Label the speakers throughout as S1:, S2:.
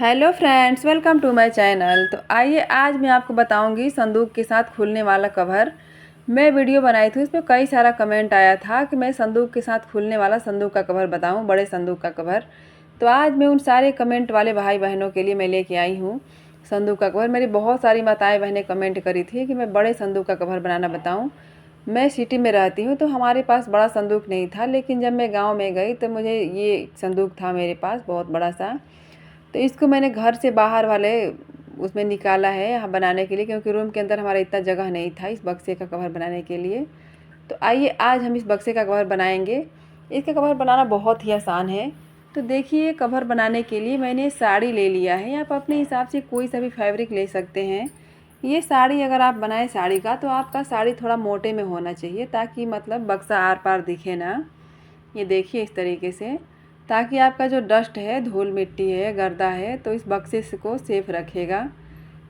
S1: Hello friends, welcome to my channel. तो आइए आज मैं आपको बताऊंगी संदूक के साथ खुलने वाला कवर। मैं वीडियो बनाई थी, उसमें कई सारा कमेंट आया था कि मैं संदूक के साथ खुलने वाला संदूक का कवर बताऊं, बड़े संदूक का कवर। तो आज मैं उन सारे कमेंट वाले भाई बहनों के लिए मैं लेके आई हूँ संदूक का कवर। मेरी बहुत सारी माताएँ बहनें कमेंट करी थी कि मैं बड़े संदूक का कवर बनाना बताऊँ। मैं सिटी में रहती हूँ तो हमारे पास बड़ा संदूक नहीं था, लेकिन जब मैं गाँव में गई तो मुझे ये संदूक था मेरे पास, बहुत बड़ा सा। तो इसको मैंने घर से बाहर वाले उसमें निकाला है यहाँ बनाने के लिए, क्योंकि रूम के अंदर हमारा इतना जगह नहीं था इस बक्से का कवर बनाने के लिए। तो आइए आज हम इस बक्से का कवर बनाएंगे। इसका कवर बनाना बहुत ही आसान है। तो देखिए, कवर बनाने के लिए मैंने साड़ी ले लिया है। आप अपने हिसाब से कोई सा भी फैब्रिक ले सकते हैं। ये साड़ी अगर आप बनाए साड़ी का, तो आपका साड़ी थोड़ा मोटे में होना चाहिए, ताकि मतलब बक्सा आर पार दिखे ना। ये देखिए इस तरीके से, ताकि आपका जो डस्ट है, धूल मिट्टी है, गर्दा है, तो इस बक्से को सेफ रखेगा।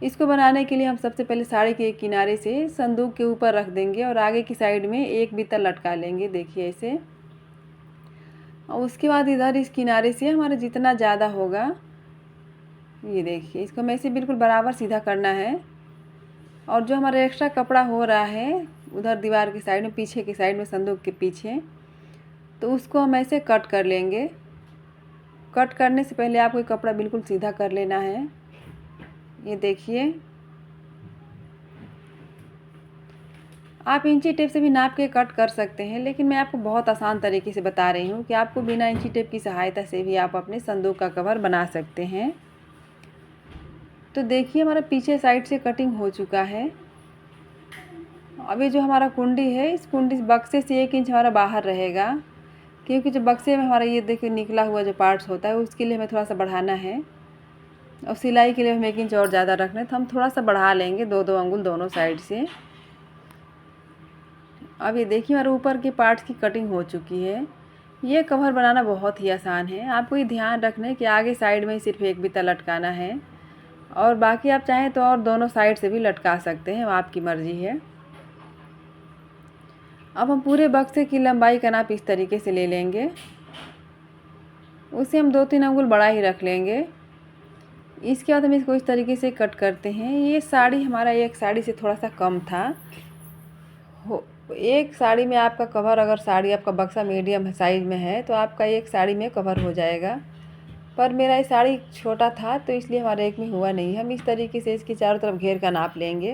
S1: इसको बनाने के लिए हम सबसे पहले साड़ी के किनारे से संदूक के ऊपर रख देंगे और आगे की साइड में एक बित्ता लटका लेंगे, देखिए ऐसे। और उसके बाद इधर इस किनारे से हमारा जितना ज़्यादा होगा, ये देखिए, इसको हमें ऐसे बिल्कुल बराबर सीधा करना है। और जो हमारा एक्स्ट्रा कपड़ा हो रहा है उधर दीवार की साइड में, पीछे की साइड में, संदूक के पीछे, तो उसको हम ऐसे कट कर लेंगे। कट करने से पहले आपको कपड़ा बिल्कुल सीधा कर लेना है। ये देखिए, आप इंची टेप से भी नाप के कट कर सकते हैं, लेकिन मैं आपको बहुत आसान तरीके से बता रही हूँ कि आपको बिना इंची टेप की सहायता से भी आप अपने संदूक का कवर बना सकते हैं। तो देखिए, हमारा पीछे साइड से कटिंग हो चुका है। अभी जो हमारा कुंडी है, इस कुंडी बक्से से 1 इंच हमारा बाहर रहेगा, क्योंकि जो बक्से में हमारा ये देखिए निकला हुआ जो पार्ट्स होता है, उसके लिए हमें थोड़ा सा बढ़ाना है। और सिलाई के लिए हमें 1 इंच और ज़्यादा रखना है, तो हम थोड़ा सा बढ़ा लेंगे, 2-2 अंगुल दोनों साइड से। अब ये देखिए, हमारे ऊपर के पार्ट्स की कटिंग हो चुकी है। ये कवर बनाना बहुत ही आसान है। आपको ये ध्यान रखना है कि आगे साइड में सिर्फ एक बित्ता लटकाना है, और बाकी आप चाहें तो और दोनों साइड से भी लटका सकते हैं, आपकी मर्ज़ी है। अब हम पूरे बक्से की लंबाई का नाप इस तरीके से ले लेंगे। उसे हम 2-3 अंगुल बड़ा ही रख लेंगे। इसके बाद हम इसको इस तरीके से कट करते हैं। ये साड़ी हमारा एक साड़ी से थोड़ा सा कम था। एक साड़ी में आपका कवर, अगर साड़ी आपका बक्सा मीडियम साइज में है, तो आपका एक साड़ी में कवर हो जाएगा। पर मेरा ये साड़ी छोटा था, तो इसलिए हमारे एक में हुआ नहीं। हम इस तरीके से इसकी चारों तरफ घेर का नाप लेंगे।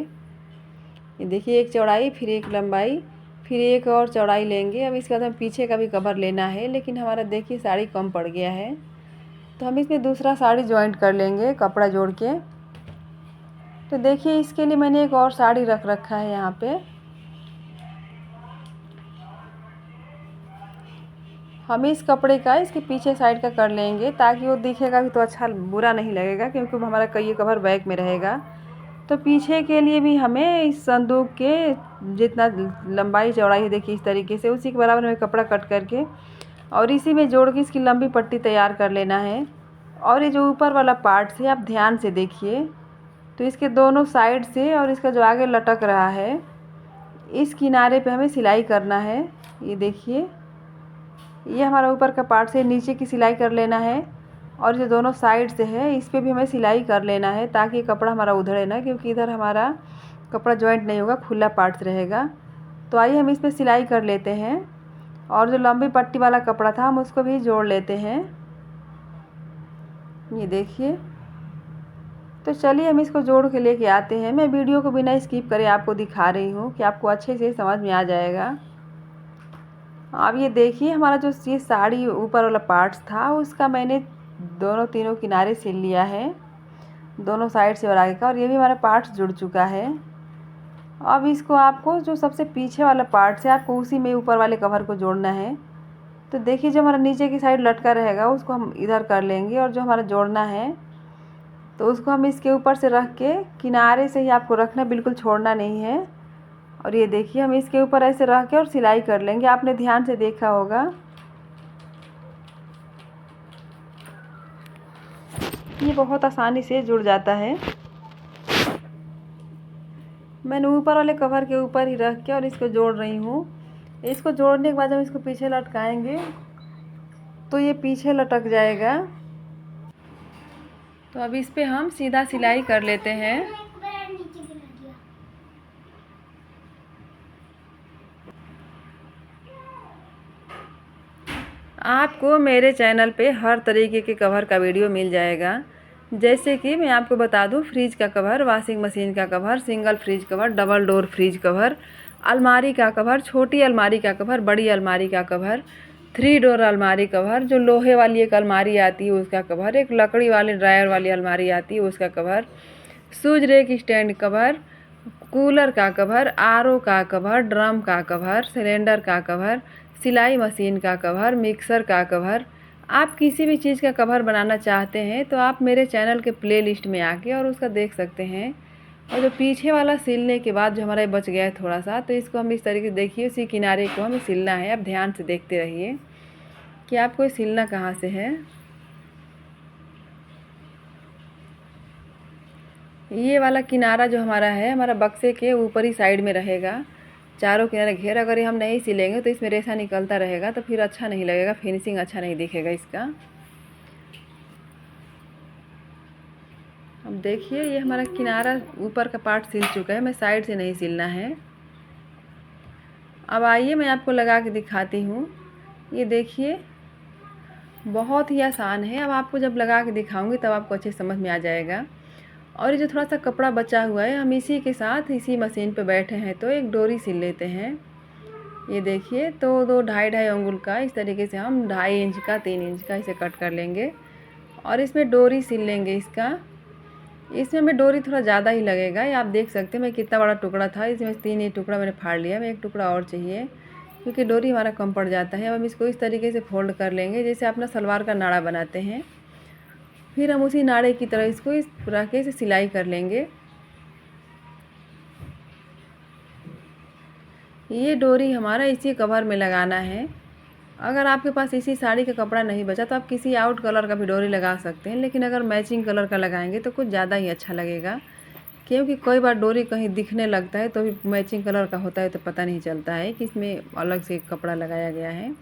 S1: ये देखिए, एक चौड़ाई, फिर एक लंबाई, फिर एक और चौड़ाई लेंगे। अब इसके बाद हमें पीछे का भी कवर लेना है, लेकिन हमारा देखिए साड़ी कम पड़ गया है, तो हम इसमें दूसरा साड़ी जॉइंट कर लेंगे कपड़ा जोड़ के। तो देखिए, इसके लिए मैंने एक और साड़ी रख रखा है यहाँ पे। हम इस कपड़े का इसके पीछे साइड का कर लेंगे, ताकि वो दिखेगा भी तो अच्छा, बुरा नहीं लगेगा, क्योंकि हमारा कई कवर बैक में रहेगा। तो पीछे के लिए भी हमें इस संदूक के जितना लंबाई चौड़ाई है, देखिए इस तरीके से, उसी के बराबर हमें कपड़ा कट करके और इसी में जोड़ के इसकी लंबी पट्टी तैयार कर लेना है। और ये जो ऊपर वाला पार्ट है, आप ध्यान से देखिए, तो इसके दोनों साइड से और इसका जो आगे लटक रहा है, इस किनारे पे हमें सिलाई करना है। ये देखिए, ये हमारा ऊपर का पार्ट से नीचे की सिलाई कर लेना है, और जो दोनों साइड से है इस पे भी हमें सिलाई कर लेना है, ताकि कपड़ा हमारा उधड़े ना, क्योंकि इधर हमारा कपड़ा जॉइंट नहीं होगा, खुला पार्ट रहेगा। तो आइए हम इस पे सिलाई कर लेते हैं, और जो लंबी पट्टी वाला कपड़ा था हम उसको भी जोड़ लेते हैं। ये देखिए, तो चलिए हम इसको जोड़ के लेके आते हैं। मैं वीडियो को बिना स्किप करे आपको दिखा रही हूँ कि आपको अच्छे से समझ में आ जाएगा। अब ये देखिए, हमारा जो ये साड़ी ऊपर वाला पार्ट्स था, उसका मैंने दोनों तीनों किनारे सिल लिया है, दोनों साइड से और आगे का, और ये भी हमारा पार्ट्स जुड़ चुका है। अब इसको आपको जो सबसे पीछे वाला पार्ट्स है, आपको उसी में ऊपर वाले कवर को जोड़ना है। तो देखिए, जो हमारा नीचे की साइड लटका रहेगा उसको हम इधर कर लेंगे, और जो हमारा जोड़ना है तो उसको हम इसके ऊपर से रख के किनारे से ही आपको रखना, बिल्कुल छोड़ना नहीं है। और ये देखिए, हम इसके ऊपर ऐसे रख के और सिलाई कर लेंगे। आपने ध्यान से देखा होगा, ये बहुत आसानी से जुड़ जाता है। मैंने ऊपर वाले कवर के ऊपर ही रख के और इसको जोड़ रही हूँ। इसको जोड़ने के बाद हम इसको पीछे लटकाएंगे, तो ये पीछे लटक जाएगा। तो अब इस पे हम सीधा सिलाई कर लेते हैं। आपको मेरे चैनल पे हर तरीके के कवर का वीडियो मिल जाएगा। जैसे कि मैं आपको बता दूं, फ्रिज का कवर, वॉशिंग मशीन का cover, single fridge cover, double door fridge cover, अलमारी का कवर, छोटी अलमारी का कवर, बड़ी अलमारी का कवर, 3 डोर अलमारी कवर, जो लोहे वाली एक अलमारी आती है उसका कवर, एक लकड़ी वाली ड्रायर वाली अलमारी आती है उसका cover, shoes rack stand cover, cooler का कवर, आरओ का कवर, ड्रम का कवर, सिलेंडर का कवर, सिलाई मशीन का कवर, मिक्सर का कवर। आप किसी भी चीज़ का कवर बनाना चाहते हैं तो आप मेरे चैनल के प्लेलिस्ट में आके और उसका देख सकते हैं। और जो पीछे वाला सिलने के बाद जो हमारा ये बच गया है थोड़ा सा, तो इसको हम इस तरीके से, देखिए उसी किनारे को हमें सिलना है। अब ध्यान से देखते रहिए कि आपको ये सिलना कहाँ से है। ये वाला किनारा जो हमारा है, हमारा बक्से के ऊपरी साइड में रहेगा। चारों किनारे घेर, अगर ये हम नहीं सिलेंगे तो इसमें रेशा निकलता रहेगा तो फिर अच्छा नहीं लगेगा, फिनिशिंग अच्छा नहीं दिखेगा इसका। अब देखिए ये हमारा किनारा ऊपर का पार्ट सिल चुका है, मैं साइड से नहीं सिलना है। अब आइए मैं आपको लगा के दिखाती हूँ। ये देखिए बहुत ही आसान है। अब आपको जब लगा के दिखाऊंगी तब आपको अच्छे समझ में आ जाएगा। और ये जो थोड़ा सा कपड़ा बचा हुआ है, हम इसी के साथ इसी मशीन पे बैठे हैं तो एक डोरी सिल लेते हैं। ये देखिए, तो 2-2.5 अंगुल का इस तरीके से हम 2.5 इंच का 3 इंच का इसे कट कर लेंगे और इसमें डोरी सिल लेंगे इसका। इसमें हमें डोरी थोड़ा ज़्यादा ही लगेगा। ये आप देख सकते हैं मैं कितना बड़ा टुकड़ा था, इसमें 3 ही टुकड़ा मैंने फाड़ लिया। मैं एक टुकड़ा और चाहिए क्योंकि डोरी हमारा कम पड़ जाता है। अब हम इसको इस तरीके से फोल्ड कर लेंगे जैसे अपना सलवार का नाड़ा बनाते हैं। फिर हम उसी नाड़े की तरह इसको इस रखे से सिलाई कर लेंगे। ये डोरी हमारा इसी कवर में लगाना है। अगर आपके पास इसी साड़ी का कपड़ा नहीं बचा तो आप किसी आउट कलर का भी डोरी लगा सकते हैं, लेकिन अगर मैचिंग कलर का लगाएंगे तो कुछ ज़्यादा ही अच्छा लगेगा। क्योंकि कई बार डोरी कहीं दिखने लगता है तो भी मैचिंग कलर का होता है तो पता नहीं चलता है कि इसमें अलग से कपड़ा लगाया गया है।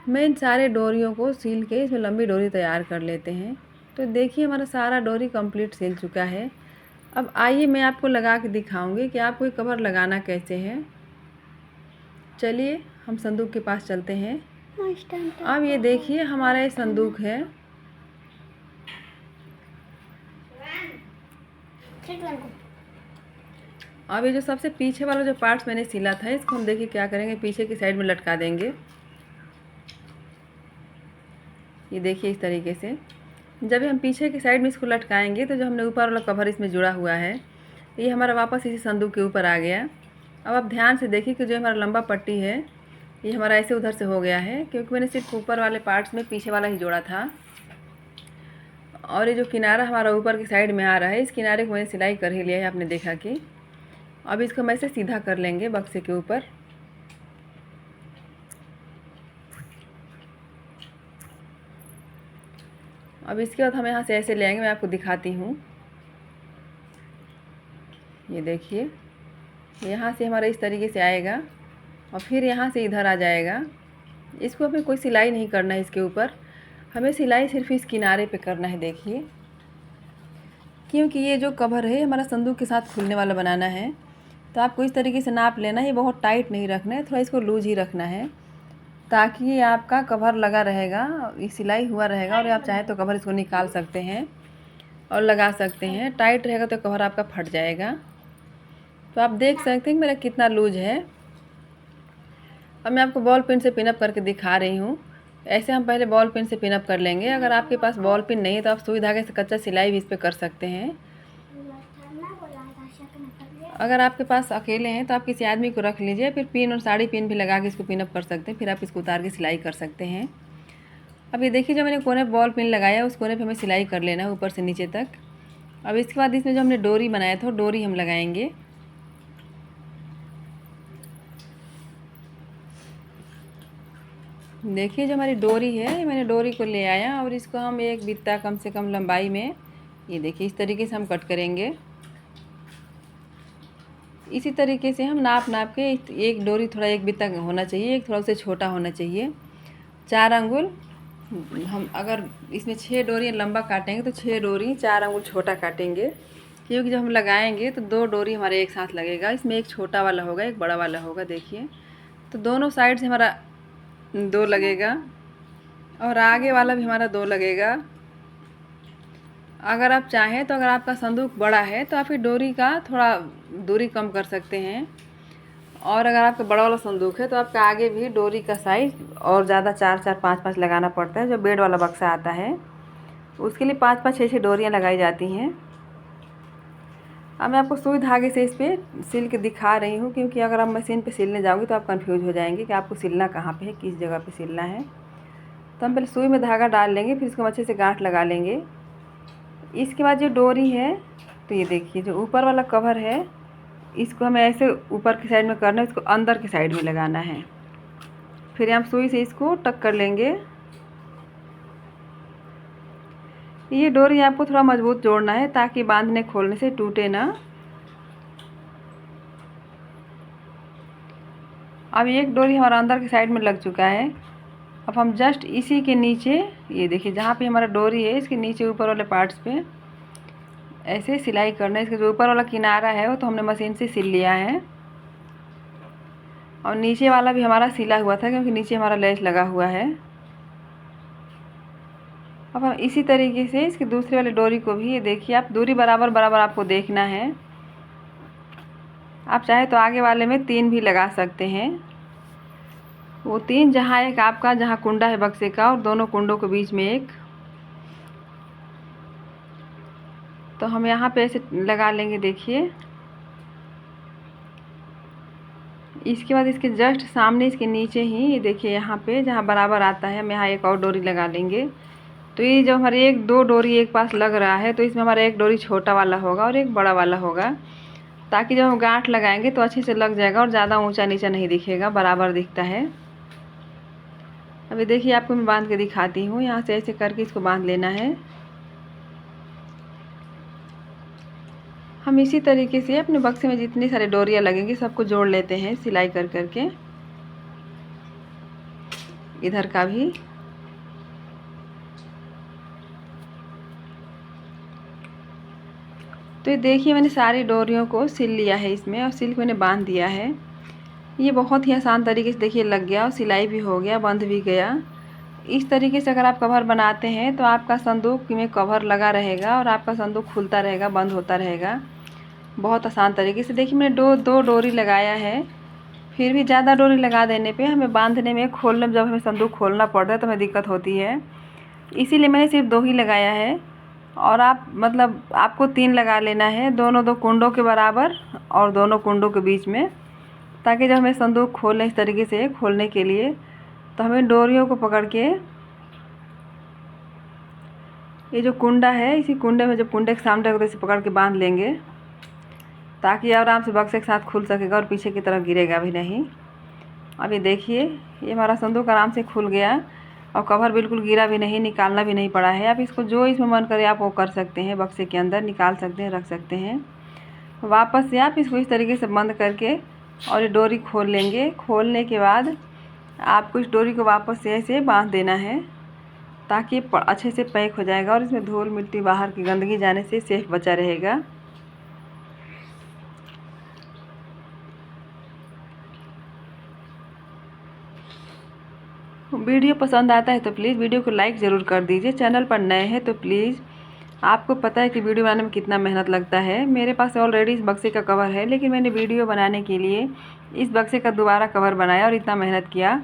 S1: मैं इन सारे डोरियों को सील के इसमें लंबी डोरी तैयार कर लेते हैं। तो देखिए हमारा सारा डोरी कंप्लीट सिल चुका है। अब आइए मैं आपको लगा के दिखाऊंगी कि आपको ये कवर लगाना कैसे है। चलिए हम संदूक के पास चलते हैं। अब ये देखिए हमारा ये संदूक है। अब ये जो सबसे पीछे वाला जो पार्ट्स मैंने सिला था इसको हम देखिए क्या करेंगे, पीछे की साइड में लटका देंगे। ये देखिए इस तरीके से जब हम पीछे की साइड में इसको लटकाएंगे तो जो हमने ऊपर वाला कवर इसमें जुड़ा हुआ है ये हमारा वापस इसी संदूक के ऊपर आ गया। अब आप ध्यान से देखिए कि जो हमारा लंबा पट्टी है ये हमारा ऐसे उधर से हो गया है, क्योंकि मैंने सिर्फ ऊपर वाले पार्ट्स में पीछे वाला ही जोड़ा था। और ये जो किनारा हमारा ऊपर की साइड में आ रहा है, इस किनारे को मैंने सिलाई कर ही लिया है, आपने देखा कि। अब इसको हम ऐसे सीधा कर लेंगे बक्से के ऊपर। अब इसके बाद हम यहाँ से ऐसे ले आएंगे, मैं आपको दिखाती हूँ। ये देखिए यहाँ से हमारा इस तरीके से आएगा और फिर यहाँ से इधर आ जाएगा। इसको हमें कोई सिलाई नहीं करना है इसके ऊपर, हमें सिलाई सिर्फ इस किनारे पे करना है। देखिए क्योंकि ये जो कवर है हमारा संदूक के साथ खुलने वाला बनाना है, तो आपको इस तरीके से नाप लेना है। ये बहुत टाइट नहीं रखना है, थोड़ा इसको लूज ही रखना है ताकि ये आपका कवर लगा रहेगा, ये सिलाई हुआ रहेगा। और आप चाहे तो कवर इसको निकाल सकते हैं और लगा सकते हैं। टाइट रहेगा तो कवर आपका फट जाएगा। तो आप देख सकते हैं कि मेरा कितना लूज है। अब मैं आपको बॉल पिन से पिनअप करके दिखा रही हूँ। ऐसे हम पहले बॉल पिन से पिनअप कर लेंगे। अगर आपके पास बॉल पिन नहीं है तो आप सुई धागे से कच्चा सिलाई भी इस पर कर सकते हैं। अगर आपके पास अकेले हैं तो आप किसी आदमी को रख लीजिए, फिर पिन और साड़ी पिन भी लगा के इसको पिनअप कर सकते हैं। फिर आप इसको उतार के सिलाई कर सकते हैं। अब ये देखिए जो मैंने कोने पर बॉल पिन लगाया उस कोने पे हमें सिलाई कर लेना है ऊपर से नीचे तक। अब इसके बाद इसमें जो हमने डोरी बनाया था डोरी हम लगाएंगे। देखिए जो हमारी डोरी है, मैंने डोरी को ले आया और इसको हम एक बित्ता कम से कम लंबाई में, ये देखिए इस तरीके से हम कट करेंगे। इसी तरीके से हम नाप नाप के एक डोरी थोड़ा एक बित्ता होना चाहिए, एक थोड़ा उससे छोटा होना चाहिए। 4 अंगुल हम अगर इसमें 6 डोरी लंबा काटेंगे तो 6 डोरी 4 अंगुल छोटा काटेंगे, क्योंकि जब हम लगाएंगे तो 2 डोरी हमारे एक साथ लगेगा। इसमें एक छोटा वाला होगा, एक बड़ा वाला होगा। देखिए, तो दोनों साइड से हमारा 2 लगेगा और आगे वाला भी हमारा 2 लगेगा। अगर आप चाहें तो अगर आपका संदूक बड़ा है तो आप फिर डोरी का थोड़ा दूरी कम कर सकते हैं, और अगर आपका बड़ा वाला संदूक है तो आपका आगे भी डोरी का साइज़ और ज़्यादा 4-4 5-5 लगाना पड़ता है। जो बेड वाला बक्सा आता है उसके लिए 5-5 6-6 डोरियाँ लगाई जाती हैं। अब मैं आपको सुई धागे से इस पर सिल के दिखा रही हूँ, क्योंकि अगर आप मशीन पे सिलने जाओगे तो आप कंफ्यूज हो जाएंगे कि आपको सिलना कहाँ पे है, किस जगह पे सिलना है। तो हम पहले सुई में धागा डाल लेंगे, फिर इसको अच्छे से गांठ लगा लेंगे। इसके बाद जो डोरी है, तो ये देखिए जो ऊपर वाला कवर है इसको हमें ऐसे ऊपर की साइड में करना है, इसको अंदर की साइड में लगाना है। फिर हम सुई से इसको टक कर लेंगे। ये डोरी आपको थोड़ा मजबूत जोड़ना है ताकि बांधने खोलने से टूटे ना। अब एक डोरी हमारा अंदर की साइड में लग चुका है। अब हम जस्ट इसी के नीचे, ये देखिए जहाँ पे हमारा डोरी है इसके नीचे ऊपर वाले पार्ट्स पे ऐसे सिलाई करना है। इसका जो ऊपर वाला किनारा है वो तो हमने मशीन से सिल लिया है, और नीचे वाला भी हमारा सिला हुआ था क्योंकि नीचे हमारा लेस लगा हुआ है। अब हम इसी तरीके से इसकी दूसरी वाली डोरी को भी, ये देखिए आप दूरी बराबर बराबर आपको देखना है। आप चाहे तो आगे वाले में 3 भी लगा सकते हैं। वो 3 जहाँ एक आपका जहाँ कुंडा है बक्से का और दोनों कुंडों के बीच में एक, तो हम यहाँ पे ऐसे लगा लेंगे। देखिए, इसके बाद इसके जस्ट सामने इसके नीचे ही ये देखिए यहाँ पे जहाँ बराबर आता है हम यहाँ एक और डोरी लगा लेंगे। तो ये जब हमारे 1-2 डोरी एक पास लग रहा है तो इसमें हमारा एक डोरी छोटा वाला होगा और एक बड़ा वाला होगा, ताकि जब हम गांठ लगाएंगे तो अच्छे से लग जाएगा और ज़्यादा ऊंचा नीचा नहीं दिखेगा, बराबर दिखता है। अभी देखिए आपको मैं बांध के दिखाती हूँ। यहाँ से ऐसे करके इसको बांध लेना है। हम इसी तरीके से अपने बक्से में जितनी सारी डोरियाँ लगेंगी सबको जोड़ लेते हैं सिलाई कर करके। इधर का भी तो ये देखिए मैंने सारी डोरियों को सिल लिया है इसमें, और सिल के मैंने बांध दिया है। ये बहुत ही आसान तरीके से देखिए लग गया और सिलाई भी हो गया, बंध भी गया। इस तरीके से अगर आप कवर बनाते हैं तो आपका संदूक में कवर लगा रहेगा और आपका संदूक खुलता रहेगा, बंद होता रहेगा बहुत आसान तरीके से। देखिए मैंने दो डोरी लगाया है, फिर भी ज़्यादा डोरी लगा देने पे हमें बांधने में, खोलने में, जब हमें संदूक खोलना पड़ता है तो हमें दिक्कत होती है। इसीलिए मैंने सिर्फ 2 ही लगाया है, और आप मतलब आपको 3 लगा लेना है, दोनों 2 कुंडों के बराबर और दोनों कुंडों के बीच में, ताकि जब हमें संदूक खोलें इस तरीके से खोलने के लिए तो हमें डोरियों को पकड़ के, ये जो कुंडा है इसी कुंडे में, जब कुंडे के सामने रखते इसे पकड़ के बांध लेंगे ताकि आराम से बक्से के साथ खुल सकेगा और पीछे की तरफ गिरेगा भी नहीं। अभी देखिए ये हमारा संदूक आराम से खुल गया और कवर बिल्कुल गिरा भी नहीं, निकालना भी नहीं पड़ा है। आप इसको जो इसमें मन करे आप वो कर सकते हैं, बक्से के अंदर निकाल सकते हैं, रख सकते हैं। वापस से आप इसको इस तरीके से बंद करके और ये डोरी खोल लेंगे। खोलने के बाद आपको इस डोरी को वापस से ऐसे बांध देना है ताकि अच्छे से पैक हो जाएगा और इसमें धूल मिट्टी बाहर की गंदगी जाने से सेफ बचा रहेगा। वीडियो पसंद आता है तो प्लीज़ वीडियो को लाइक ज़रूर कर दीजिए। चैनल पर नए हैं तो प्लीज़, आपको पता है कि वीडियो बनाने में कितना मेहनत लगता है। मेरे पास ऑलरेडी इस बक्से का कवर है, लेकिन मैंने वीडियो बनाने के लिए इस बक्से का दोबारा कवर बनाया और इतना मेहनत किया।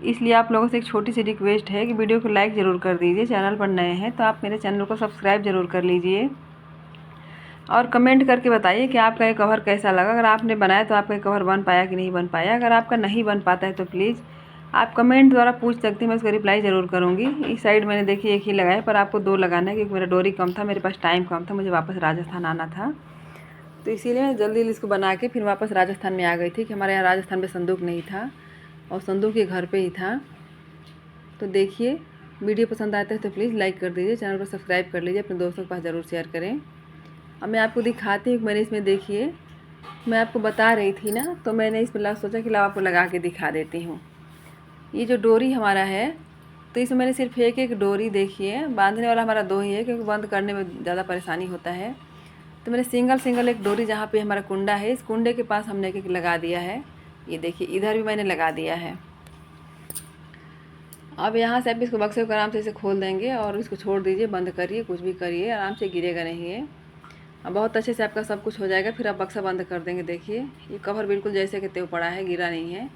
S1: इसलिए आप लोगों से एक छोटी सी रिक्वेस्ट है कि वीडियो को लाइक ज़रूर कर दीजिए। चैनल पर नए हैं तो आप मेरे चैनल को सब्सक्राइब ज़रूर कर लीजिए और कमेंट करके बताइए कि आपका ये कवर कैसा लगा। अगर आपने बनाया तो आपका ये कवर बन पाया कि नहीं बन पाया। अगर आपका नहीं बन पाता है तो प्लीज़ आप कमेंट द्वारा पूछ सकते हैं, मैं उसका रिप्लाई ज़रूर करूँगी। इस साइड मैंने देखिए 1 ही लगाया, पर आपको 2 लगाना है क्योंकि मेरा डोरी कम था, मेरे पास टाइम कम था, मुझे वापस राजस्थान आना था। तो इसीलिए मैं जल्दी इसको बना के फिर वापस राजस्थान में आ गई थी कि हमारे यहाँ राजस्थान में संदूक नहीं था और संदूक ये घर पे ही था। तो देखिए वीडियो पसंद आता है तो प्लीज़ लाइक कर दीजिए, चैनल को सब्सक्राइब कर लीजिए, अपने दोस्तों के पास ज़रूर शेयर करें। अब मैं आपको दिखाती हूँ। मैंने इसमें देखिए, मैं आपको बता रही थी ना, तो मैंने इसमें सोचा कि लाओ आपको लगा के दिखा देती हूँ। ये जो डोरी हमारा है तो तो इसमें मैंने सिर्फ एक डोरी देखिए, बांधने वाला हमारा 2 ही है क्योंकि बंद करने में ज़्यादा परेशानी होता है। तो मैंने सिंगल एक डोरी जहाँ पे हमारा कुंडा है, इस कुंडे के पास हमने एक लगा दिया है। ये देखिए इधर भी मैंने लगा दिया है। अब यहाँ से आप इसको बक्से को आराम से इसे खोल देंगे और इसको छोड़ दीजिए, बंद करिए, कुछ भी करिए, आराम से गिरेगा नहीं है। अब बहुत अच्छे से आपका सब कुछ हो जाएगा, फिर आप बक्सा बंद कर देंगे। देखिए ये कवर बिल्कुल जैसे कि त्यों पड़ा है, गिरा नहीं है।